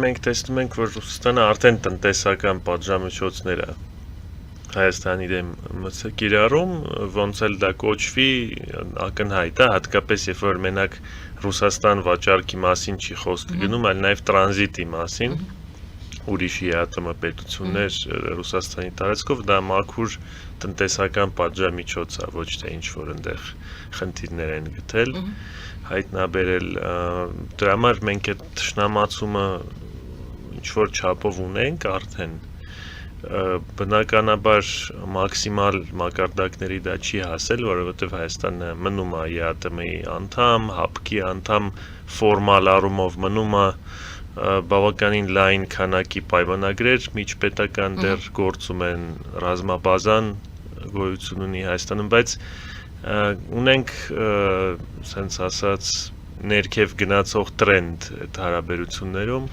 Մենք տեսնում ենք, որ Ռուսաստանը արդեն տնտեսական պատժամիջոցներ է Հայաստանի դեմ կիրառում, ոնց էլ դա կոչվի, ակնհայտ է, հատկապես երբ որ մենակ Ռուսաստան վաճառքի մասին չի խոսքը գնում, այլ նաև տրանզիտի մասին, ուրիշի ԱՏՄ պետություններ Ռուսաստանի տարածքով, դա մաքուր տնտեսական պատժամիջոց է, ոչ թե ինչ-որ այնտեղ խնդիրներ են գտել, հայտնաբերել, դրա համար մենք այդ թշնամացումը ինչ-որ չափով ունենք արդեն, բնականաբար մաքսիմալ մակարդակների դա չի հասել, որովհետև Հայաստանը մնում է ԵԱՏՄ-ի անդամ, ՀԱՊԿ-ի անդամ, ֆորմալ առումով մնում է բավականին լայն քանակի պայմանագրեր միջպետական դեռ գործում են, ռազմաբազան գոյություն ունի Հայաստանում, բայց ունենք սենց ասած ներքև գնացող տրենդ այդ հարաբերություններում,